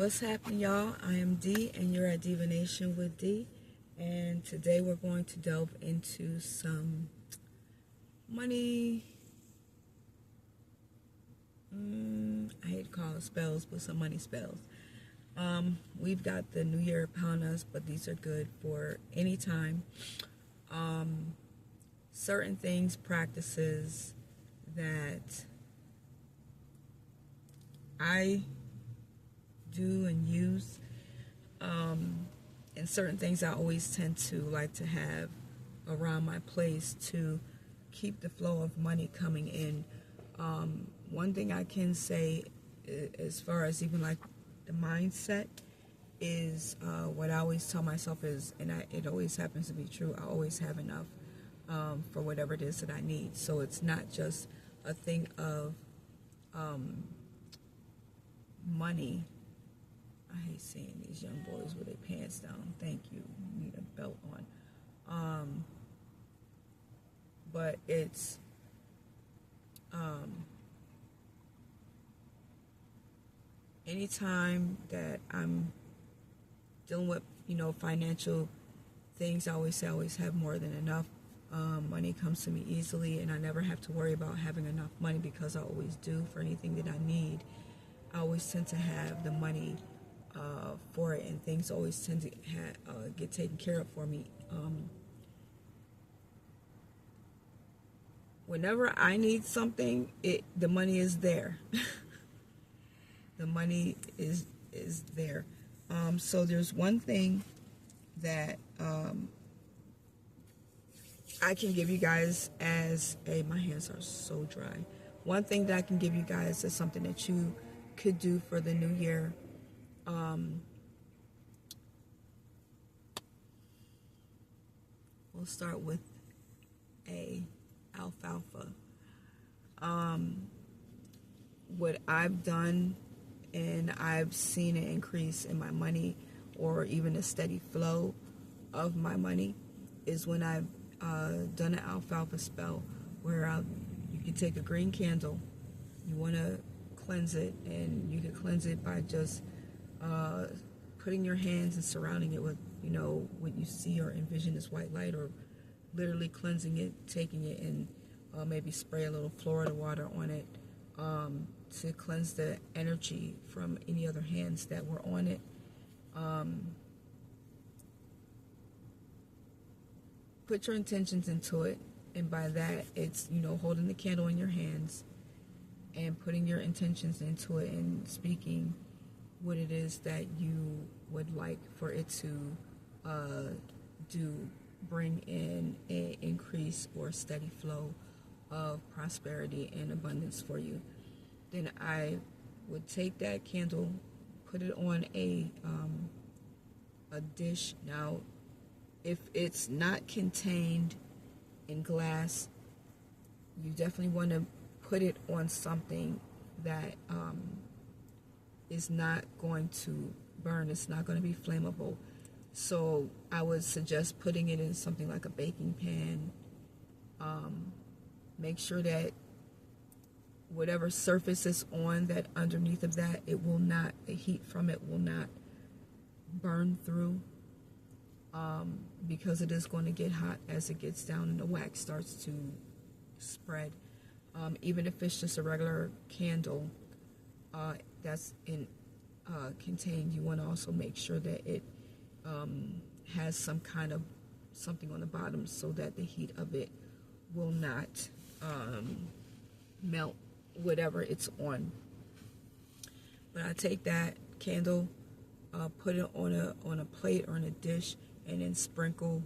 What's happening, y'all? I am D, and you're at Divination with D. And today we're going to delve into some money. I hate to call it spells, but some money spells. We've got the new year upon us, but these are good for any time. Certain things, practices that I do and use, and certain things I always tend to like to have around my place to keep the flow of money coming in. One thing I can say, as far as even like the mindset, is what I always tell myself is, and it always happens to be true, I always have enough for whatever it is that I need. So it's not just a thing of money. I hate seeing these young boys with their pants down. Thank you. You need a belt on. But it's anytime that I'm dealing with, financial things, I always say I always have more than enough. Money comes to me easily, and I never have to worry about having enough money because I always do for anything that I need. I always tend to have the money for it, and things always tend to get taken care of for me. Whenever I need something, the money is there. The money is there. So there's one thing that I can give you guys as my hands are so dry. One thing that I can give you guys is something that you could do for the new year. We'll start with alfalfa. What I've done, and I've seen an increase in my money, or even a steady flow of my money, is when I've done an alfalfa spell, where you can take a green candle, you want to cleanse it, and you can cleanse it by just putting your hands and surrounding it with, what you see or envision as white light, or literally cleansing it, taking it and maybe spray a little Florida water on it to cleanse the energy from any other hands that were on it. Put your intentions into it, and by that it's holding the candle in your hands and putting your intentions into it and speaking what it is that you would like for it to bring in an increase or steady flow of prosperity and abundance for you. Then I would take that candle, put it on a dish. Now, if it's not contained in glass, you definitely want to put it on something that is not going to burn. It's not going to be flammable. So I would suggest putting it in something like a baking pan. Make sure that whatever surface is on that, underneath of that, the heat from it will not burn through, because it is going to get hot as it gets down and the wax starts to spread. Even if it's just a regular candle that's contained, you want to also make sure that it has some kind of something on the bottom so that the heat of it will not melt whatever it's on. But I take that candle, put it on a plate or on a dish, and then sprinkle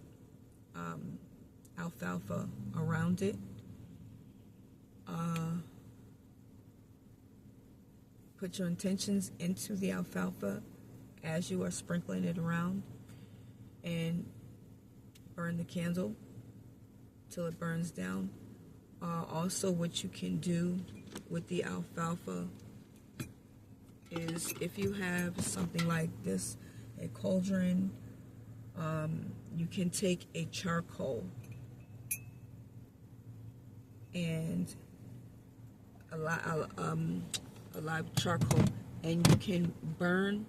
alfalfa around it. Put your intentions into the alfalfa as you are sprinkling it around, and burn the candle till it burns down. Also, what you can do with the alfalfa is, if you have something like this, a cauldron, you can take a charcoal and a live charcoal, and you can burn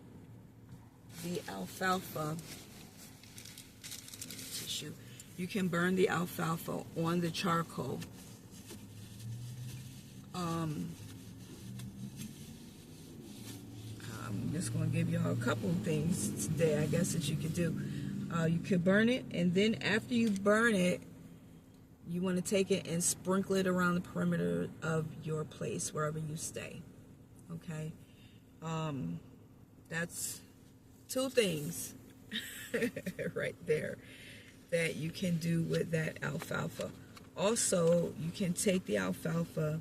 the alfalfa tissue. You can burn the alfalfa on the charcoal. I'm just going to give y'all a couple of things today, I guess, that you could do. You could burn it, and then after you burn it, you want to take it and sprinkle it around the perimeter of your place, wherever you stay. Okay? That's two things right there that you can do with that alfalfa. Also, you can take the alfalfa,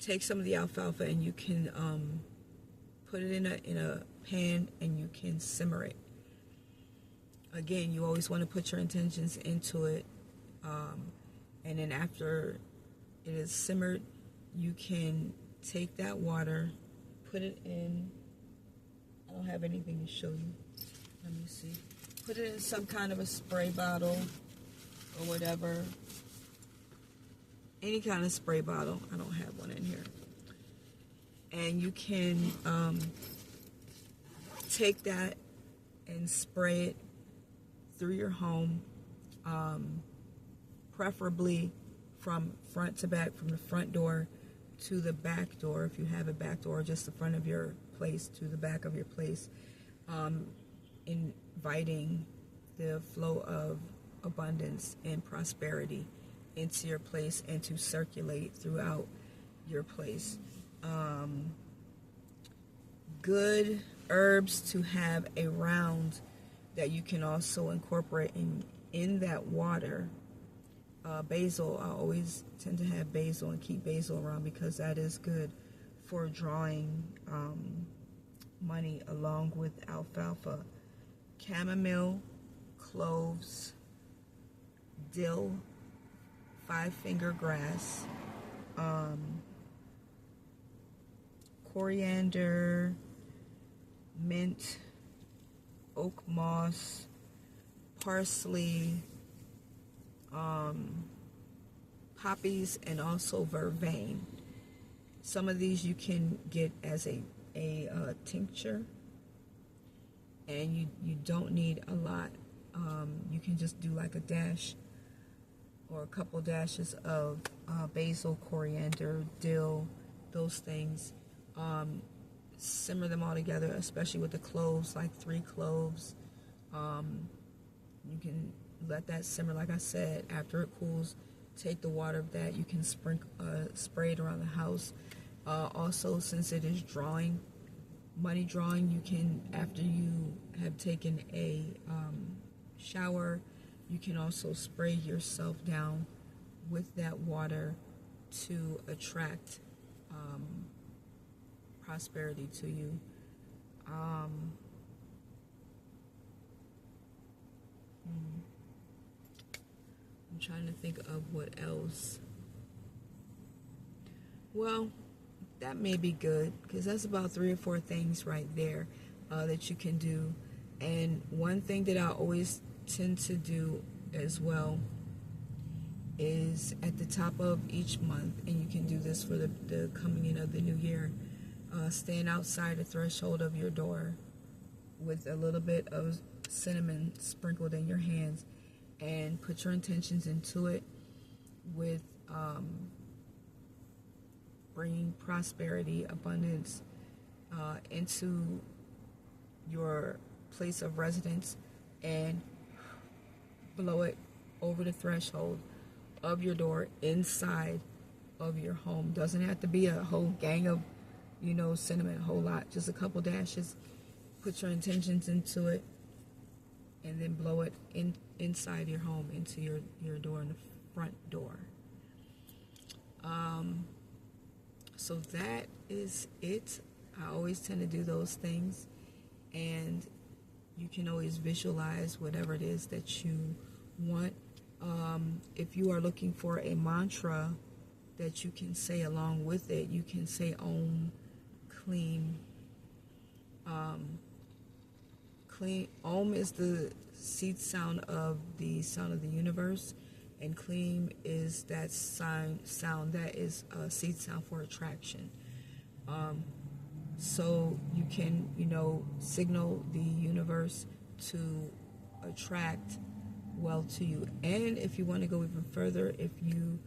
take some of the alfalfa, and you can put it in a pan, and you can simmer it. Again, you always want to put your intentions into it, and then after it is simmered, you can take that water, put it in. I don't have anything to show you. Let me see. Put it in some kind of a spray bottle or whatever. Any kind of spray bottle. I don't have one in here. And you can take that and spray it through your home, preferably from front to back, from the front door to the back door, if you have a back door, just the front of your place to the back of your place, inviting the flow of abundance and prosperity into your place and to circulate throughout your place. Good herbs to have around that you can also incorporate in that water. Basil, I always tend to have basil and keep basil around because that is good for drawing money, along with alfalfa. Chamomile, cloves, dill, five-finger grass, coriander, mint, oak moss, parsley, poppies, and also vervain. Some of these you can get as a tincture, and you don't need a lot. You can just do like a dash or a couple dashes of basil, coriander, dill, those things. Simmer them all together, especially with the cloves, like 3 cloves. You can let that simmer, like I said. After it cools, take the water of that. You can spray it around the house. Also, since it is money drawing, you can, after you have taken a shower, you can also spray yourself down with that water to attract prosperity to you. I'm trying to think of what else. Well, that may be good, because that's about 3 or 4 things right there that you can do. And one thing that I always tend to do as well is at the top of each month, and you can do this for the coming in of the new year, stand outside the threshold of your door with a little bit of cinnamon sprinkled in your hands, and put your intentions into it with bringing prosperity, abundance into your place of residence, and blow it over the threshold of your door inside of your home. Doesn't have to be a whole gang of cinnamon, a whole lot, just a couple dashes. Put your intentions into it, and then blow it inside your home, into your door, in the front door. So that is it. I always tend to do those things, and you can always visualize whatever it is that you want. If you are looking for a mantra that you can say along with it, you can say Om, Clean. Om is the seed sound of the sound of the universe, and Clean is that sound that is a seed sound for attraction. so you can, signal the universe to attract wealth to you. And if you want to go even further, if you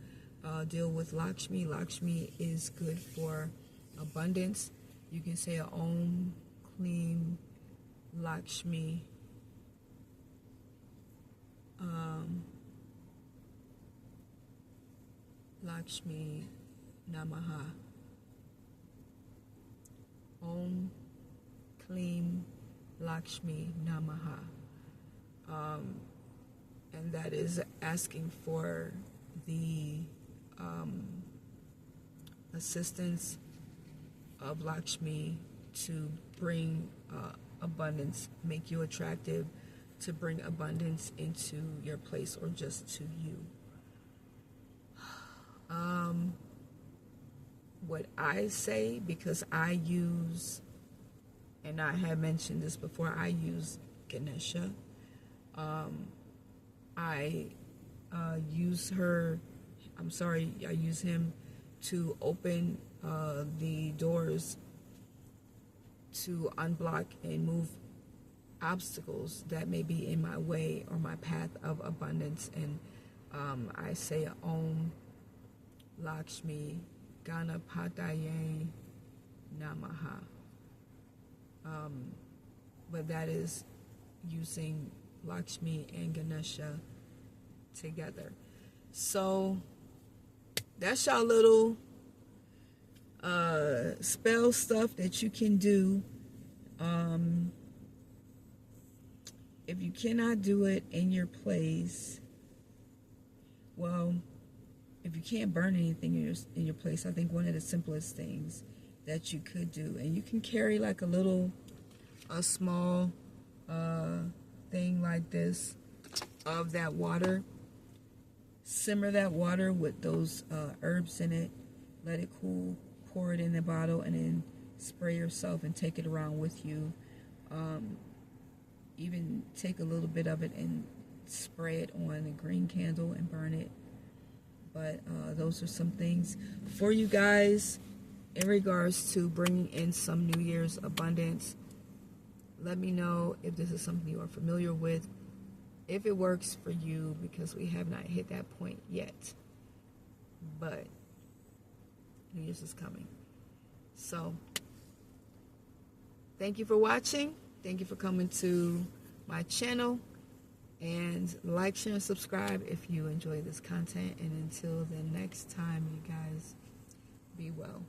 deal with Lakshmi, Lakshmi is good for abundance. You can say a Om Kleem Lakshmi Lakshmi Namaha. Om Kleem Lakshmi Namaha. And that is asking for the assistance of Lakshmi to bring abundance, make you attractive, to bring abundance into your place or just to you. What I say, because I use, and I have mentioned this before, I use Ganesha. I use him to open the doors to unblock and move obstacles that may be in my way or my path of abundance. And I say Om Lakshmi Ganapataye Namaha. But that is using Lakshmi and Ganesha together. So that's y'all little spell stuff that you can do. If you cannot do it in your place, well, if you can't burn anything in your place, I think one of the simplest things that you could do, and you can carry like a small thing like this of that water. Simmer that water with those herbs in it. Let it cool. Pour it in the bottle and then spray yourself and take it around with you. Even take a little bit of it and spray it on a green candle and burn it. But those are some things for you guys in regards to bringing in some New Year's abundance. Let me know if this is something you are familiar with, if it works for you, because we have not hit that point yet. But New Year's is coming. So, thank you for watching. Thank you for coming to my channel. And like, share, and subscribe if you enjoy this content. And until the next time, you guys, be well.